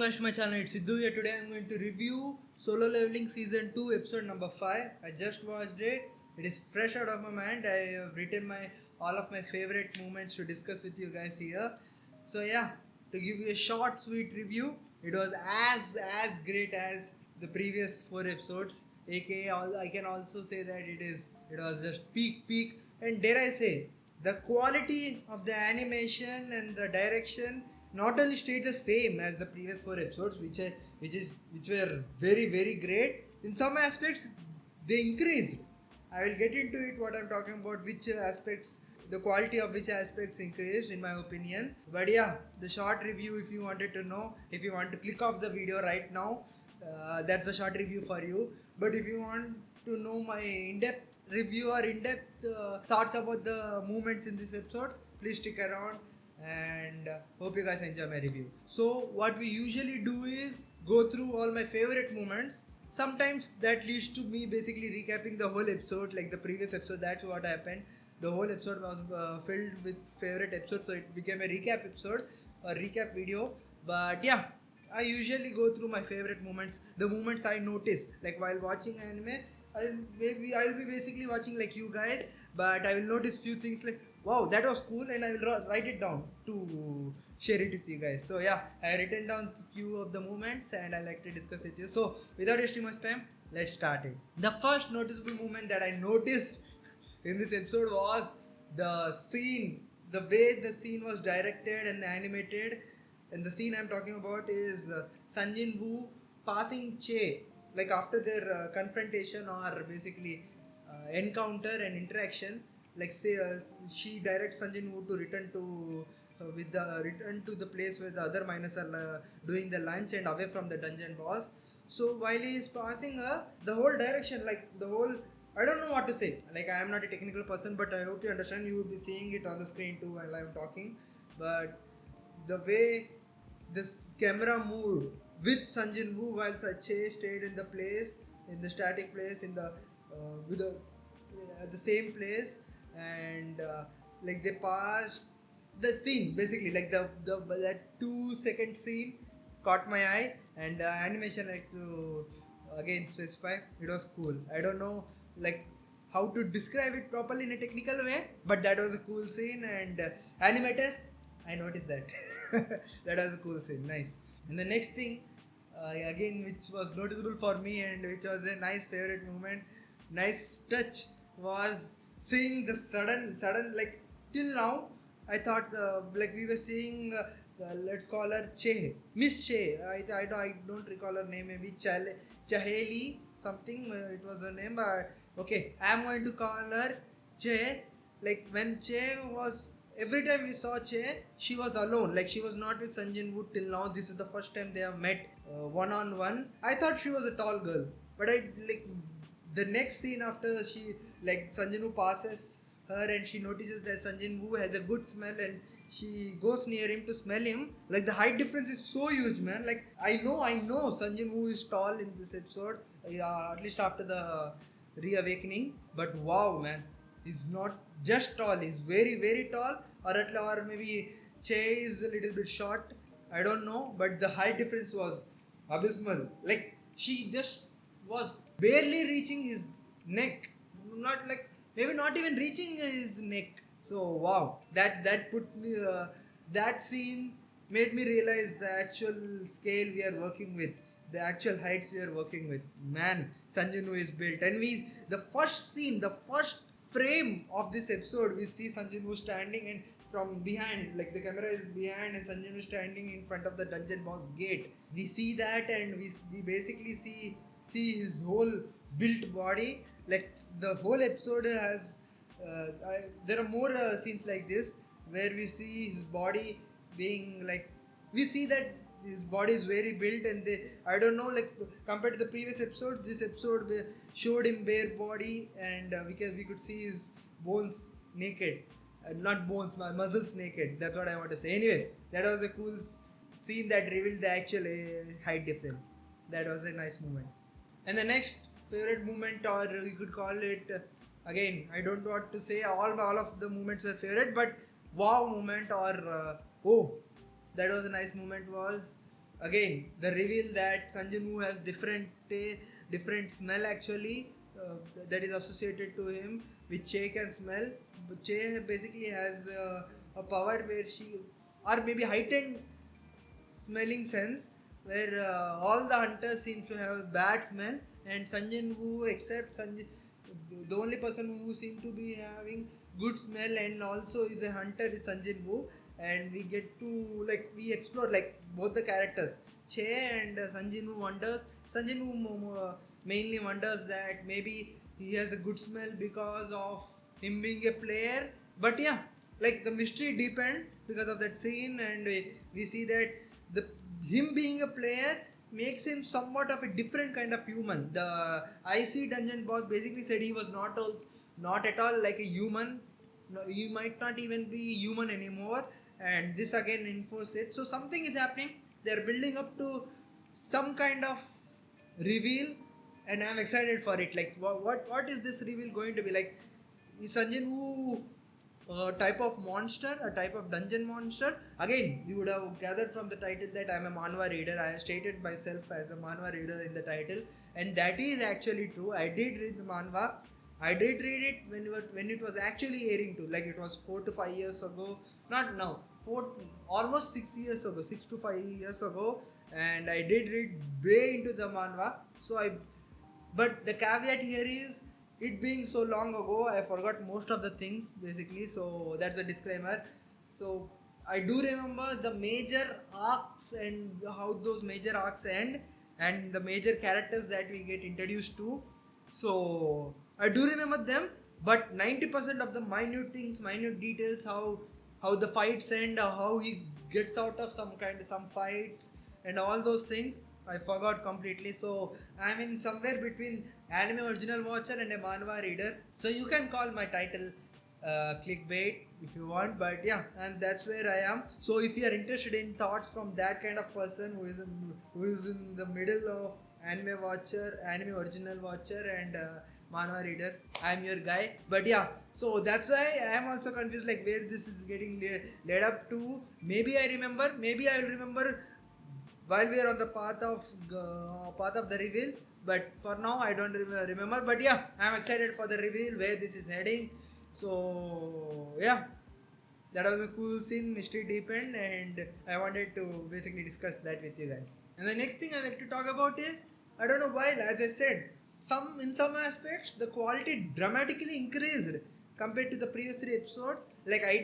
guys to my channel, it's Sidhu here. Today I'm going to review Solo Leveling Season 2 episode number 5. I just watched it. It is fresh out of my mind. I have written all of my favorite moments to discuss with you guys here. So yeah, to give you a short sweet review, it was as great as the previous 4 episodes. AKA I can also say that it was just peak, and dare I say the quality of the animation and the direction not only stayed the same as the previous 4 episodes, which were very great. In some aspects, they increased. I will get into it what I'm talking about, which aspects, the quality of which aspects increased in my opinion. But yeah, the short review, if you wanted to know, if you want to click off the video right now, that's a short review for you. But if you want to know my in-depth review or in-depth thoughts about the movements in these episodes, please stick around, and hope you guys enjoy my review. So what we usually do is go through all my favorite moments. Sometimes that leads to me basically recapping the whole episode, like the previous episode. That's what happened. The whole episode was filled with favorite episodes, so it became a recap episode, a recap video. But yeah, I usually go through my favorite moments, the moments I notice, like while watching anime. I'll be basically watching like you guys, but I will notice few things like, wow, that was cool, and I will write it down to share it with you guys. So yeah, I have written down few of the moments and I like to discuss it with you. So without wasting much time, let's start it. The first noticeable moment that I noticed in this episode was the scene, the way the scene was directed and animated. And the scene I'm talking about is Sanjin Woo passing Che, like after their confrontation or basically encounter and interaction. Like say she directs Sanjin Woo to return to return to the place where the other miners are doing the lunch and away from the dungeon boss. So while he is passing her, the whole direction, like the whole, I don't know what to say. Like I am not a technical person, but I hope you understand. You will be seeing it on the screen too while I am talking. But the way this camera moved with Sanjin Woo while Che stayed in the place, in the static place, in the with the at the same place, and like they passed the scene basically, like the that 2 second scene caught my eye, and animation, like to again specify, it was cool. I don't know like how to describe it properly in a technical way, but that was a cool scene, and animators, I noticed that. That was a cool scene, nice. And the next thing, again, which was noticeable for me and which was a nice favorite moment, nice touch, was seeing the sudden, like till now, I thought like we were seeing, let's call her Che, Miss Che. I don't recall her name, maybe Chaheli something. It was her name, but okay, I am going to call her Che. Like when Che was, every time we saw Che, she was alone. Like she was not with Sanjin Woo till now. This is the first time they have met one on one. I thought she was a tall girl, but I like the next scene after she, like Sanjin Woo passes her and she notices that Sanjin Woo has a good smell and she goes near him to smell him. Like the height difference is so huge, man. Like I know Sanjin Woo is tall in this episode, at least after the reawakening. But wow, man, he's not just tall, he's very tall, or maybe Che is a little bit short, I don't know, but the height difference was abysmal. Like she just was barely reaching his neck, not like, maybe not even reaching his neck. So wow, that put me that scene made me realize the actual scale we are working with, the actual heights we are working with. Man, Sanjin Woo is built, and the first scene, the first frame of this episode, we see Sanjin Woo standing, and from behind, like the camera is behind and Sanjin Woo standing in front of the dungeon boss gate. We see that, and we basically see his whole built body. Like the whole episode has there are more scenes like this where we see his body being like, we see that his body is very built, and I don't know, like compared to the previous episodes, this episode showed him bare body, and we could see his bones naked, not bones, my muscles naked. That's what I want to say. Anyway, that was a cool scene that revealed the actual height difference. That was a nice moment. And the next favorite moment, or you could call it, again, I don't want to say all of the moments are favorite, but wow moment, or oh, that was a nice moment, was again the reveal that Sanjin Woo has different smell actually, that is associated to him, which Che can smell. But Che basically has a power where she, or maybe heightened smelling sense, where all the hunters seem to have a bad smell, and Sanjin Woo, except Sanjin, the only person who seem to be having good smell and also is a hunter is Sanjin Woo. And we get to, like, we explore like both the characters, Che and Sanjin Woo wonders. Sanjin Woo mainly wonders that maybe he has a good smell because of him being a player. But yeah, like the mystery deepened because of that scene, and we see that the him being a player makes him somewhat of a different kind of human. The IC dungeon boss basically said he was not at all like a human. No, he might not even be human anymore, and this again enforces it. So something is happening. They're building up to some kind of reveal, and I'm excited for it. Like, what is this reveal going to be like? Is Sanjin Woo a type of monster, a type of dungeon monster? Again, you would have gathered from the title that I'm a manhwa reader. I have stated myself as a manhwa reader in the title, and that is actually true. I did read the manhwa. I did read it when it was actually airing too. Like, it was 4 to 5 years ago. Not now. Almost 6 years ago, 6 to 5 years ago, and I did read way into the manhwa. But the caveat here is, it being so long ago, I forgot most of the things basically. So that's a disclaimer. So I do remember the major arcs and how those major arcs end, and the major characters that we get introduced to. So I do remember them, but 90% of the minute things, minute details, how the fights end, how he gets out of some fights, and all those things, I forgot completely. So I'm in somewhere between anime original watcher and a manhwa reader. So you can call my title clickbait if you want, but yeah, and that's where I am. So if you are interested in thoughts from that kind of person who is in the middle of anime watcher, anime original watcher, and manhwa reader, I'm your guy. But yeah, so that's why I am also confused, like where this is getting led up to. Maybe I will remember while we are on the path of the reveal. But for now, I don't remember. But yeah, I'm excited for the reveal where this is heading. So yeah, that was a cool scene, mystery deepened, and I wanted to basically discuss that with you guys. And the next thing I like to talk about is, I don't know why, as I said, in some aspects the quality dramatically increased compared to the previous 3 episodes. Like, I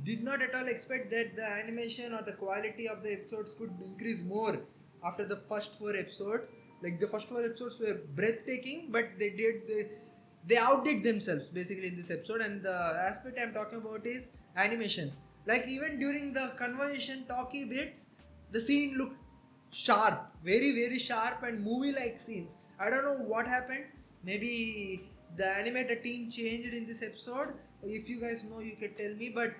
did not at all expect that the animation or the quality of the episodes could increase more after the first 4 episodes. Like, the first 4 episodes were breathtaking, but they outdid themselves basically in this episode. And the aspect I'm talking about is animation. Like, even during the conversation talkie bits, the scene looked sharp, very very sharp, and movie like scenes. I don't know what happened. Maybe the animator team changed in this episode. If you guys know, you can tell me. But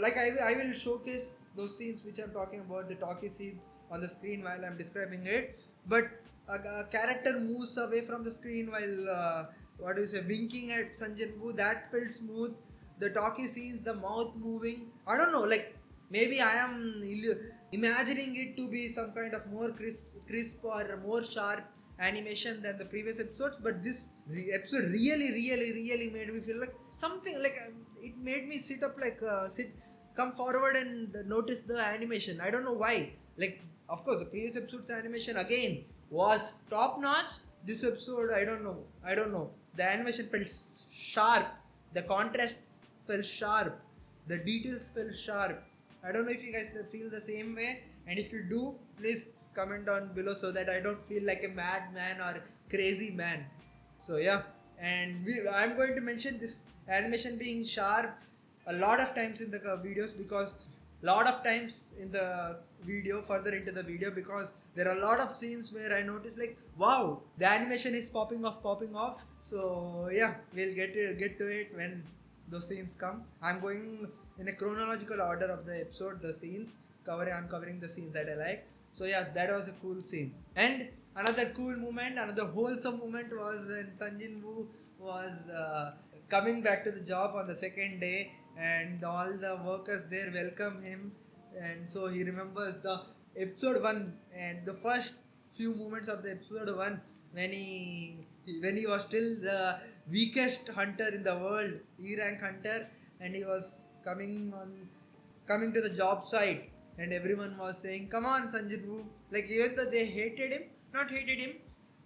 like, I will showcase those scenes which I'm talking about, the talkie scenes, on the screen while I'm describing it. But a character moves away from the screen while what do you say, winking at Sanjin Woo. That felt smooth. The talkie scenes, the mouth moving, I don't know, like, maybe I am imagining it to be some kind of more crisp or more sharp animation than the previous episodes. But this episode really made me feel like something, like it made me sit up, like come forward and notice the animation. I don't know why. Like, of course, the previous episode's animation again was top notch. This episode, I don't know, the animation felt sharp, the contrast felt sharp, the details felt sharp. I don't know if you guys feel the same way, and if you do, please comment down below so that I don't feel like a madman or crazy man. So yeah, and I'm going to mention this animation being sharp a lot of times in the videos, because lot of times in the video, further into the video, because there are a lot of scenes where I notice, like, wow, the animation is popping off. So yeah, we'll get to it when those scenes come. I'm going in a chronological order of the episode, the scenes I'm covering the scenes that I like. So yeah, that was a cool scene. And another cool moment, another wholesome moment, was when Sanjin Woo was coming back to the job on the second day, and all the workers there welcome him, and so he remembers the episode 1 and the first few moments of the episode 1 when he was still the weakest hunter in the world, E rank hunter, and he was coming to the job site, and everyone was saying, "Come on, Sanjay Woo!" Like even though they hated him, not hated him,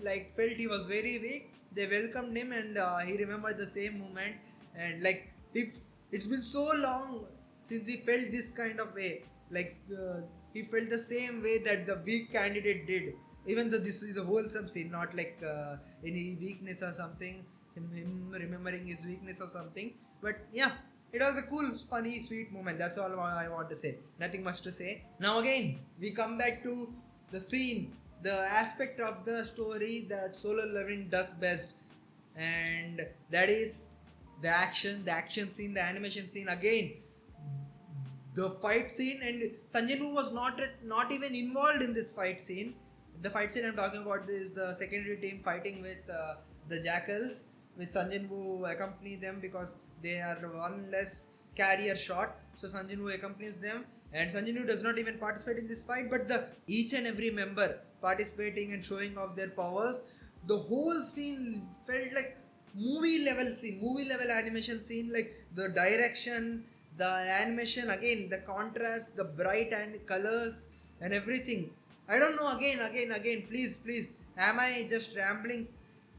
like felt he was very weak, they welcomed him, and he remembered the same moment. And like if it's been so long since he felt this kind of way, like he felt the same way that the weak candidate did. Even though this is a wholesome scene, not like any weakness or something, him remembering his weakness or something. But yeah, it was a cool, funny, sweet moment. That's all I want to say. Nothing much to say. Now again, we come back to the scene, the aspect of the story that Solo Leveling does best, and that is the action scene, the animation scene. Again, the fight scene, and Sanjay Woo was not even involved in this fight scene. The fight scene I'm talking about is the secondary team fighting with the Jackals, with Sanjay Woo accompany them because they are one less carrier shot. So Sanjay Woo accompanies them, and Sanjay Woo does not even participate in this fight, but the each and every member participating and showing off their powers. The whole scene felt like movie level animation scene, like the direction, the animation, again the contrast, the bright and colors and everything. I don't know, again, please, am I just rambling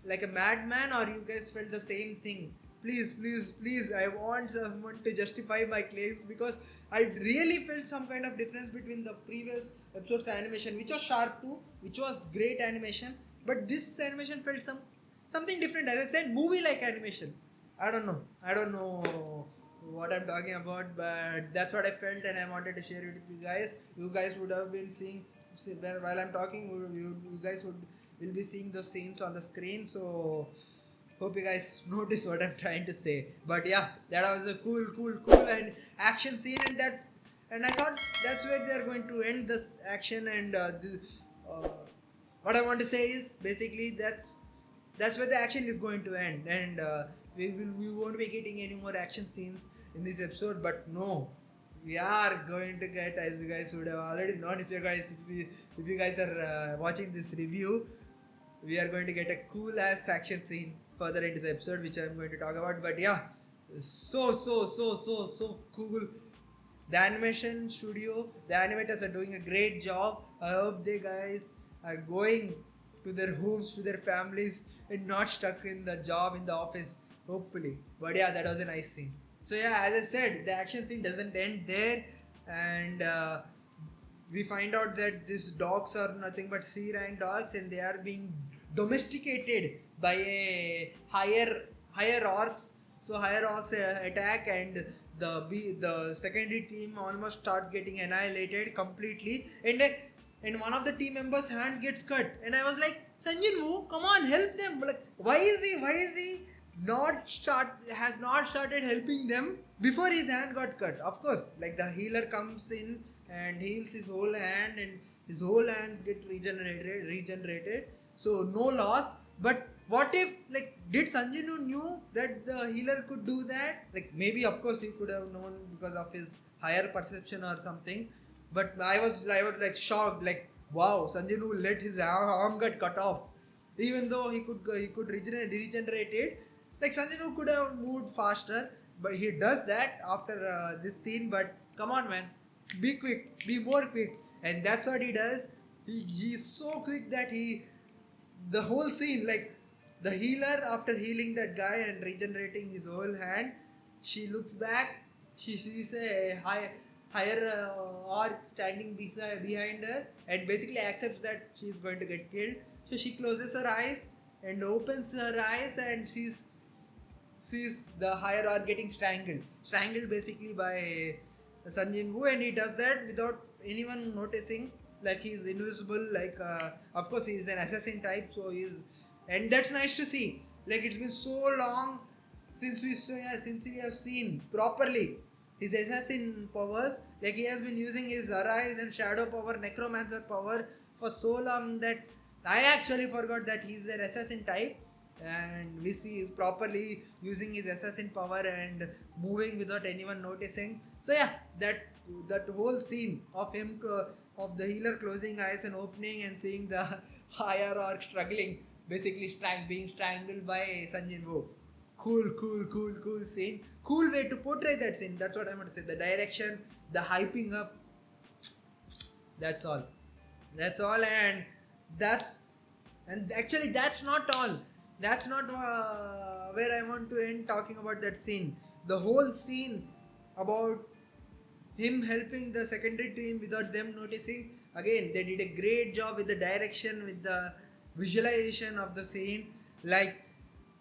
like a madman, or you guys felt the same thing? Please, I want someone to justify my claims, because I really felt some kind of difference between the previous episode's animation, which was sharp too, which was great animation, but this animation felt something different. As I said, movie-like animation. I don't know what I'm talking about, but that's what I felt, and I wanted to share it with you guys. You guys would have been seeing while I'm talking. You guys will be seeing the scenes on the screen. So hope you guys notice what I'm trying to say. But yeah, that was a cool and action scene, and I thought that's where they're going to end this action. And what I want to say is basically that's where the action is going to end, and we won't be getting any more action scenes in this episode. But no, we are going to get, as you guys would have already known, if you guys are watching this review, we are going to get a cool ass action scene further into the episode, which I'm going to talk about. But yeah, so cool. The animation studio, the animators are doing a great job. I hope they guys are going to their homes, to their families, and not stuck in the job in the office, hopefully. But yeah, that was a nice scene. So yeah, as I said, the action scene doesn't end there, and we find out that these dogs are nothing but C-rank dogs, and they are being domesticated by a higher orcs. So higher orcs attack, and the secondary team almost starts getting annihilated completely, and one of the team members' hand gets cut, and I was like, Sanjay Woo, come on, help them! Like, why is he has not started helping them before his hand got cut? Of course, like the healer comes in and heals his whole hand, and his whole hands get regenerated. So no loss. But what if, like, did Sanjay Woo knew that the healer could do that? Like, maybe of course he could have known because of his higher perception or something. But I was like shocked, like, wow, Sanjay Woo let his arm get cut off, even though he could regenerate it. Like, Sanjay Woo could have moved faster, but he does that after this scene. But come on, man, be quick, be more quick, and that's what he does. He's so quick that the whole scene, like the healer after healing that guy and regenerating his whole hand, she looks back, she sees a higher orc standing behind her, and basically accepts that she is going to get killed. So she closes her eyes and opens her eyes, and sees the higher orc getting strangled basically by Sanjay Woo, and he does that without anyone noticing. Like, he's invisible. Like, of course he's an assassin type, so and that's nice to see. Like, it's been so long since we have seen properly his assassin powers. Like, he has been using his Arise and Shadow power, Necromancer power for so long that I actually forgot that he's an assassin type. and we see he's properly using his assassin power and moving without anyone noticing. So yeah, that whole scene of him of the healer closing eyes and opening and seeing the hierarch struggling, basically being strangled by Sanjin Wu. Cool scene. Cool way to portray that scene. That's what I'm going to say. The direction, the hyping up. That's all. That's all. And actually that's not all. That's not where I want to end talking about that scene. The whole scene about him helping the secondary team without them noticing. Again, they did a great job with the direction, with the visualization of the scene. Like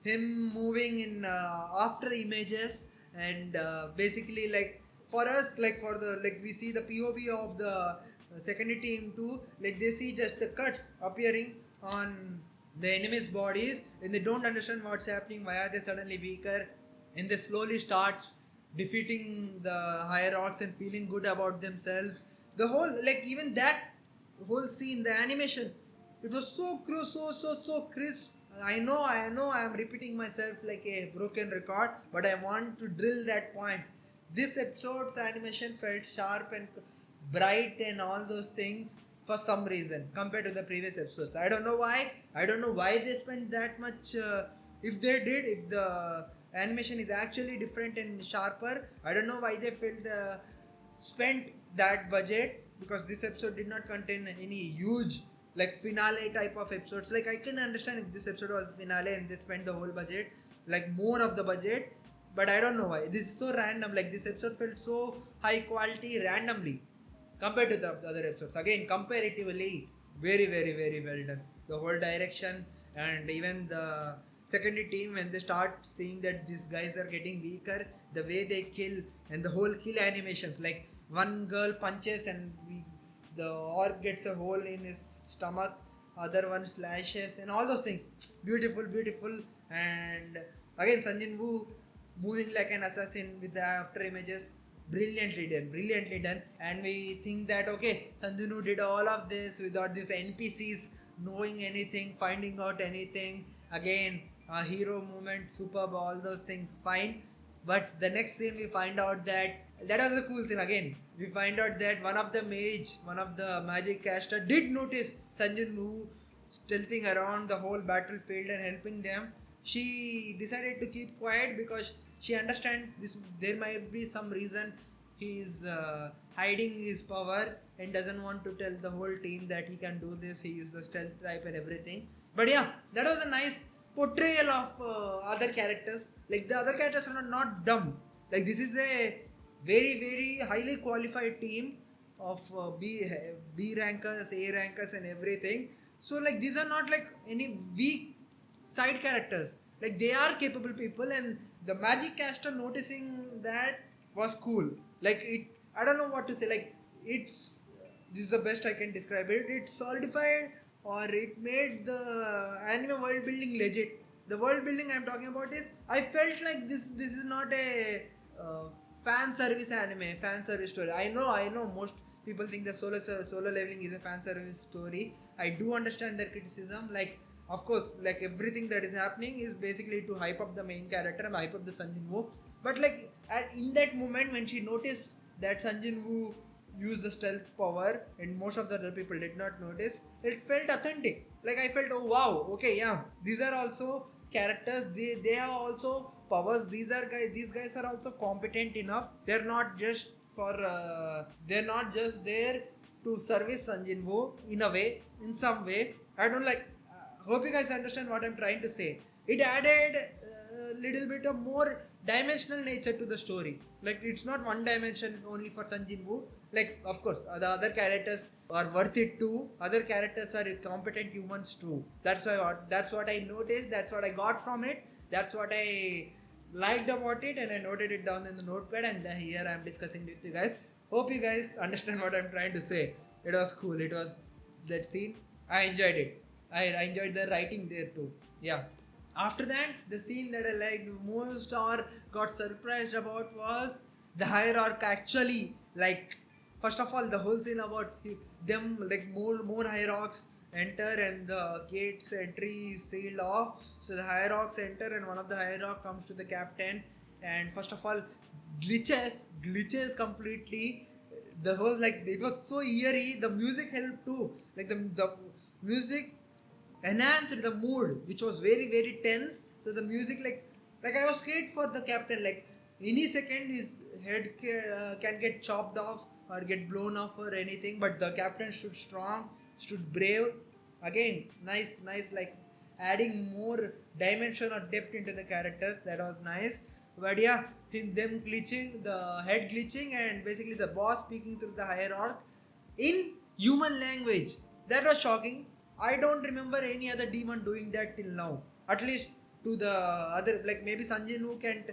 him moving in after images and basically like for us, like for the like we see the POV of the secondary team too, like they see just the cuts appearing on the enemy's bodies and they don't understand what's happening, why are they suddenly weaker, and they slowly starts defeating the hierarchs and feeling good about themselves. The whole, like even that whole scene, the animation, it was so crisp, so crisp. I know I am repeating myself like a broken record, but I want to drill that point. This episode's animation felt sharp and bright and all those things for some reason compared to the previous episodes. I don't know why. I don't know why they spent that much. If they did, if the animation is actually different and sharper, I don't know why they felt spent that budget, because this episode did not contain any huge like finale type of episodes. Like I can understand if this episode was finale and they spent the whole budget, like more of the budget, but I don't know why. This is so random. Like this episode felt so high quality randomly compared to the other episodes. Again, comparatively, very well done. The whole direction and even the secondary team, when they start seeing that these guys are getting weaker, the way they kill and the whole kill animations, like one girl punches and the orc gets a hole in his stomach, other one slashes and all those things. Beautiful. And again, Sanjin Wu moving like an assassin with the after images, brilliantly done. And we think that okay, Sanjin Wu did all of this without these NPCs knowing anything, finding out anything. Again, a hero movement, superb, all those things, fine. But the next scene we find out that was a cool scene. Again, we find out that one of the magic caster did notice Sanjin Wu stealthing around the whole battlefield and helping them. She decided to keep quiet because she understands this. There might be some reason he is hiding his power and doesn't want to tell the whole team that he can do this. He is the stealth type and everything. But yeah, that was a nice portrayal of other characters. Like the other characters are not dumb. Like this is a very highly qualified team of B rankers, A rankers and everything. So like these are not like any weak side characters. Like they are capable people, and the magic caster noticing that was cool. Like it, I don't know what to say. Like it's, this is the best I can describe it. It solidified or it made the anime world building legit. The world building I'm talking about is, I felt like this is not a fan service anime, fan service story. I know most people think that solo leveling is a fan service story. I do understand their criticism. Like of course, like everything that is happening is basically to hype up the main character and hype up the Sanjin Wu. But like in that moment when she noticed that Sanjin Wu used the stealth power and most of the other people did not notice, it felt authentic. Like I felt, oh wow, okay, yeah, these are also characters. They have also powers. These guys are also competent enough. They're not just they're not just there to service Sanjin Wu in a way, in some way. I don't like. Hope you guys understand what I'm trying to say. It added a little bit of more dimensional nature to the story. Like it's not one dimension only for Sanjin Wu. Like of course the other characters are worth it too. Other characters are competent humans too. That's what I noticed. That's what I got from it. That's what I liked about it, and I noted it down in the notepad, and here I'm discussing it with you guys. Hope you guys understand what I'm trying to say. It was cool. It was that scene. I enjoyed it. I enjoyed the writing there too. Yeah. After that, the scene that I liked most or got surprised about was the hierarch actually, like, first of all, the whole scene about them, like more hierarchs enter and the gates entry is sealed off. So the Hierarchs enter, and one of the Hierarch comes to the captain, and first of all, glitches completely. The whole, like, it was so eerie. The music helped too. Like the music enhanced the mood, which was very very tense. So the music, like I was scared for the captain. Like any second his head can get chopped off or get blown off or anything. But the captain stood strong, stood brave. Again, nice, like adding more dimension or depth into the characters. That was nice. But yeah, in them glitching, the head glitching, and basically the boss speaking through the hierarch in human language. That was shocking. I don't remember any other demon doing that till now. At least to the other, like maybe Sanjin Wu can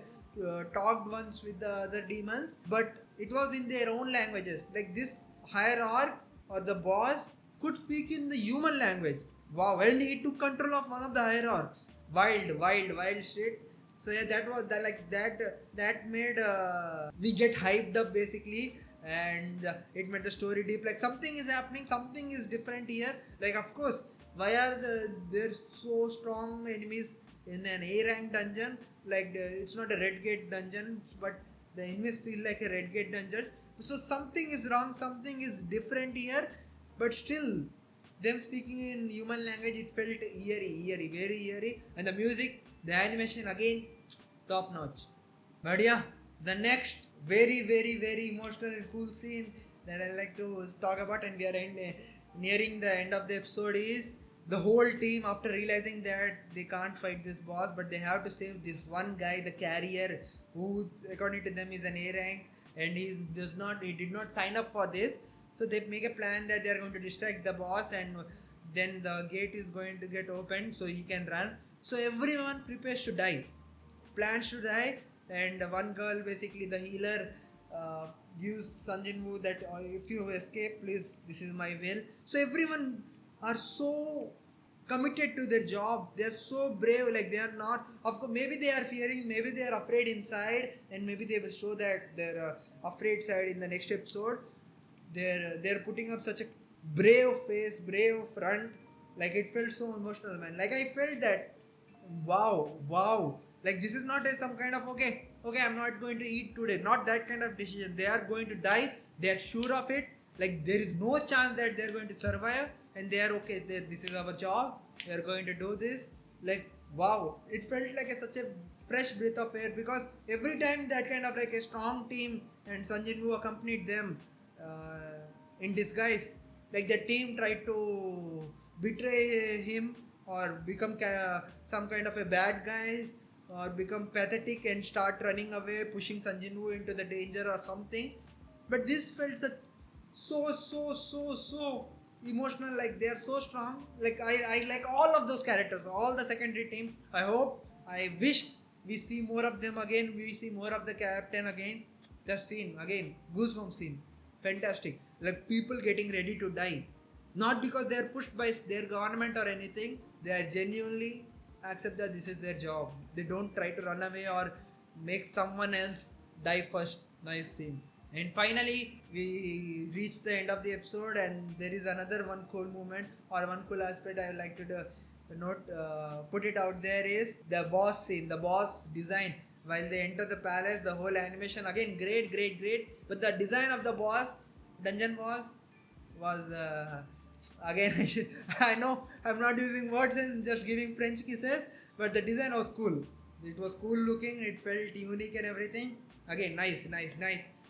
talked once with the other demons, but it was in their own languages. Like this hierarch or the boss could speak in the human language. Wow, and he took control of one of the hierarchs. Wild shit. So yeah, that was that, like that made me get hyped up basically, and it made the story deep. Like something is happening, something is different here. Like of course, why are there's so strong enemies in an A rank dungeon? Like it's not a red gate dungeon, but the enemies feel like a red gate dungeon. So something is wrong, something is different here, but still them speaking in human language, it felt eerie, very eerie. And the music, the animation again, top notch. But yeah, the next very emotional and cool scene that I like to talk about, and we are nearing the end of the episode, is the whole team after realizing that they can't fight this boss, but they have to save this one guy, the carrier, who according to them is an A rank, and he did not sign up for this. So they make a plan that they are going to distract the boss, and then the gate is going to get opened so he can run. So everyone prepares to die, plans to die, and one girl, basically the healer, gives Sanjin Woo that if you escape, please, this is my will. So everyone are so committed to their job. They are so brave. Like they are not. Of course, maybe they are fearing. Maybe they are afraid inside, and maybe they will show that their afraid side in the next episode. They're putting up such a brave face, brave front. Like it felt so emotional, man. Like I felt that, wow. Like this is not some kind of okay, I'm not going to eat today. Not that kind of decision. They are going to die. They are sure of it. Like there is no chance that they are going to survive, and they are okay. This is our job. We are going to do this. Like wow, it felt like such a fresh breath of air, because every time that kind of like a strong team and Sanjin Woo accompanied them in disguise, like the team tried to betray him or become some kind of a bad guys, or become pathetic and start running away, pushing Sanjin Woo into the danger or something. But this felt such so emotional. Like they are so strong. Like I like all of those characters, all the secondary team. I wish we see more of them again. We see more of the captain again. The scene again, goosebump scene, fantastic. Like people getting ready to die, not because they are pushed by their government or anything. They are genuinely accept that this is their job. They don't try to run away or make someone else die first. Nice scene. And finally, we reach the end of the episode, and there is another one cool moment or one cool aspect I would like to put it out there, is the boss scene, the boss design. While they enter the palace, the whole animation again great. But the design of the boss, dungeon boss, was again I know I'm not using words and just giving French kisses, but the design was cool. It was cool looking. It felt unique and everything. Again, nice.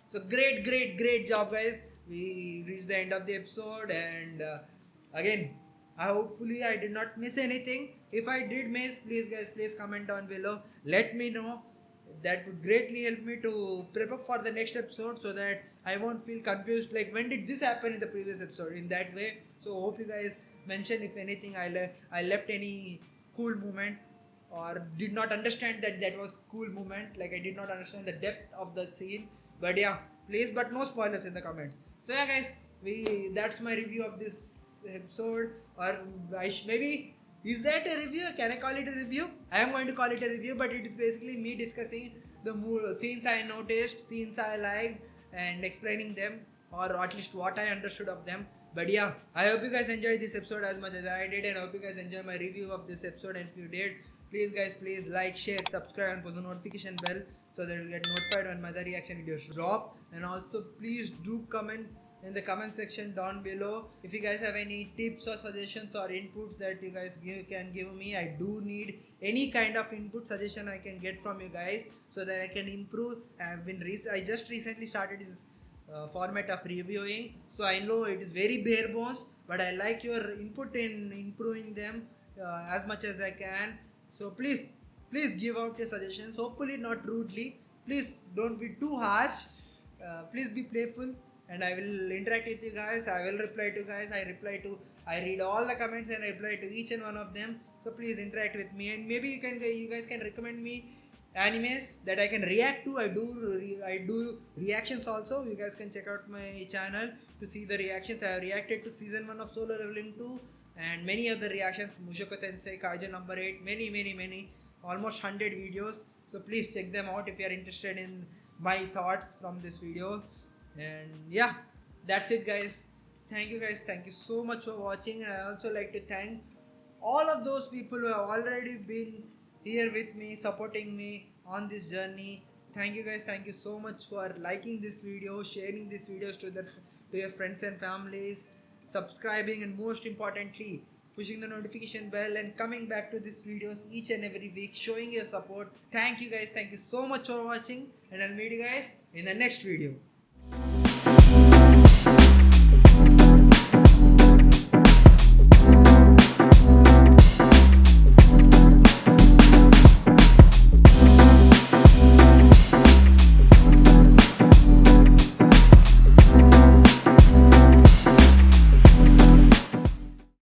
So great job, guys. We reached the end of the episode, and again, hopefully I did not miss anything. If I did miss, please comment down below. Let me know. That would greatly help me to prep up for the next episode, so that I won't feel confused. Like when did this happen in the previous episode? In that way. So hope you guys mention if anything I left any cool moment, or did not understand that was cool moment. Like I did not understand the depth of the scene. But yeah, please, but no spoilers in the comments. So yeah, guys, that's my review of this episode. Or maybe, is that a review? Can I call it a review? I am going to call it a review, but it is basically me discussing the scenes I noticed, scenes I liked, and explaining them, or at least what I understood of them. But yeah, I hope you guys enjoyed this episode as much as I did, and I hope you guys enjoy my review of this episode. And if you did, Please guys, please like, share, subscribe and push the notification bell so that you'll get notified when my other reaction videos drop. And also please do comment in the comment section down below if you guys have any tips or suggestions or inputs that you guys can give me. I do need any kind of input suggestion I can get from you guys so that I can improve. I just recently started this format of reviewing, so I know it is very bare bones, but I like your input in improving them as much as I can. So please give out your suggestions, hopefully not rudely. Please don't be too harsh. Please be playful, and I will interact with you guys. I will reply to guys. I read all the comments and I reply to each and one of them. So please interact with me, and maybe you guys can recommend me animes that I can react to. I do reactions also. You guys can check out my channel to see the reactions. I have reacted to season 1 of Solo Leveling 2 and many other reactions, Mushoku Tensei, Kaiju number 8, many, almost 100 videos. So please check them out if you are interested in my thoughts from this video. And yeah, that's it guys. Thank you guys. Thank you so much for watching. And I also like to thank all of those people who have already been here with me, supporting me on this journey. Thank you guys. Thank you so much for liking this video, sharing these videos to your friends and families, subscribing, and most importantly pushing the notification bell and coming back to these videos each and every week, showing your support. Thank you guys. Thank you so much for watching, and I'll meet you guys in the next video.